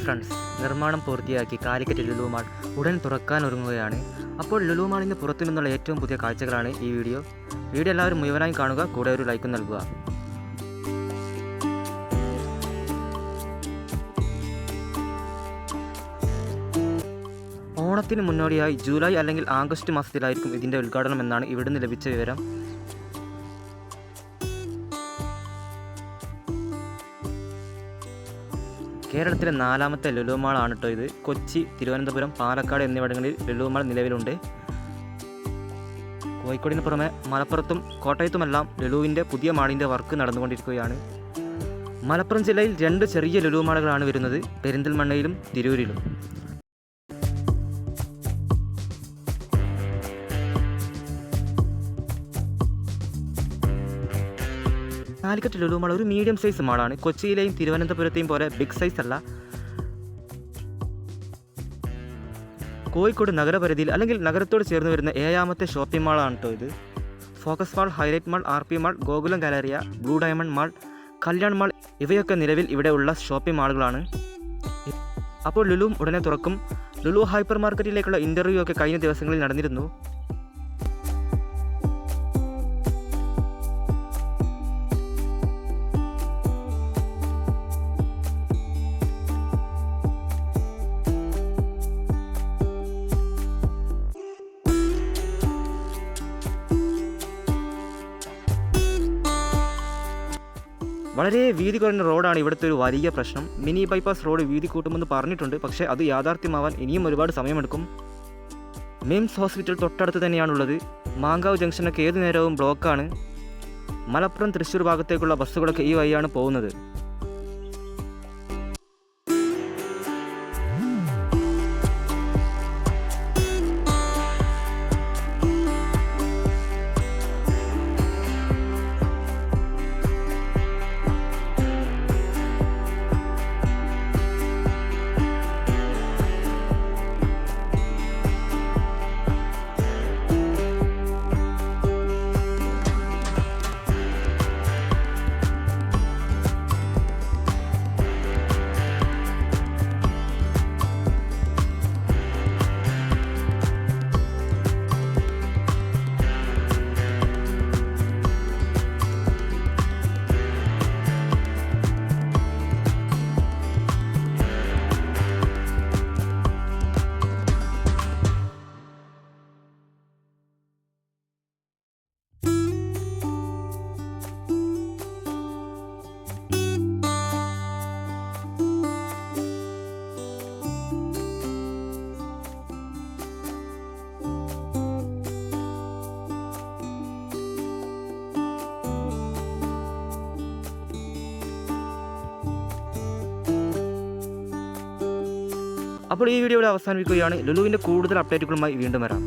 Friends, നിർമ്മാണം പൂർത്തിയാക്കി Calicut Lulu mall ഉടൻ തുറക്കാനൊരുങ്ങുകയാണ്. അപ്പോൾ ലുലു മാളിന് പുറത്തു നിന്നുള്ള ഏറ്റവും പുതിയ കാഴ്ചകളാണ് ഈ വീഡിയോ എല്ലാവരും മുഴുവനായി കാണുക, കൂടെ ഒരു ലൈക്കും നൽകുക. ഓണത്തിന് മുന്നോടിയായി ജൂലൈ അല്ലെങ്കിൽ ആഗസ്റ്റ് മാസത്തിലായിരിക്കും ഇതിൻ്റെ ഉദ്ഘാടനം എന്നാണ് ഇവിടുന്ന് ലഭിച്ച വിവരം. കേരളത്തിലെ 4ാമത്തെ ലുലു മാളാണ് കേട്ടോ ഇത്. കൊച്ചി, തിരുവനന്തപുരം, പാലക്കാട് എന്നിവിടങ്ങളിൽ ലുലു മാൾ നിലവിലുണ്ട്. കോഴിക്കോടിന് പുറമെ മലപ്പുറത്തും കോട്ടയത്തുമെല്ലാം ലുലുവിൻ്റെ പുതിയ മാളിൻ്റെ വർക്ക് നടന്നുകൊണ്ടിരിക്കുകയാണ്. മലപ്പുറം ജില്ലയിൽ 2 ചെറിയ ലുലു മാളുകളാണ് വരുന്നത്, പെരിന്തൽമണ്ണയിലും തിരൂരിലും. കാലിക്കറ്റ് ലുലു മാൾ ഒരു മീഡിയം സൈസ് മാളാണ്. കൊച്ചിയിലെയും തിരുവനന്തപുരത്തെയും പോലെ ബിഗ് സൈസ് അല്ല. കോഴിക്കോട് നഗരപരിധിയിൽ അല്ലെങ്കിൽ നഗരത്തോട് ചേർന്ന് വരുന്ന 7ാമത്തെ ഷോപ്പിംഗ് മാളാണ് കേട്ടോ ഇത്. Focus mall, highlight mall, RP mall, Gokulam Galleria, blue diamond mall, Kalyan mall ഇവയൊക്കെ നിലവിൽ ഇവിടെ ഉള്ള ഷോപ്പിംഗ് മാളുകളാണ്. അപ്പോൾ ലുലു ഉടനെ തുറക്കും. ലുലു ഹൈപ്പർ മാർക്കറ്റിലേക്കുള്ള ഇൻ്റർവ്യൂ ഒക്കെ കഴിഞ്ഞ ദിവസങ്ങളിൽ നടന്നിരുന്നു. വളരെ വീതി കുറഞ്ഞ റോഡാണ് ഇവിടുത്തെ ഒരു വലിയ പ്രശ്നം. മിനി ബൈപ്പാസ് റോഡ് വീതി കൂട്ടുമെന്ന് പറഞ്ഞിട്ടുണ്ട്, പക്ഷേ അത് യാഥാർത്ഥ്യമാവാൻ ഇനിയും ഒരുപാട് സമയമെടുക്കും. മിംസ് ഹോസ്പിറ്റൽ തൊട്ടടുത്ത് തന്നെയാണുള്ളത്. മാങ്കാവ് ജംഗ്ഷനൊക്കെ ഏതു നേരവും ബ്ലോക്കാണ്. മലപ്പുറം, തൃശ്ശൂർ ഭാഗത്തേക്കുള്ള ബസ്സുകളൊക്കെ ഈ വഴിയാണ് പോകുന്നത്. അപ്പോൾ ഈ വീഡിയോ ഇവിടെ അവസാനിപ്പിക്കുകയാണ്. ലുലുവിൻ്റെ കൂടുതൽ അപ്ഡേറ്റുകളുമായി വീണ്ടും വരാം.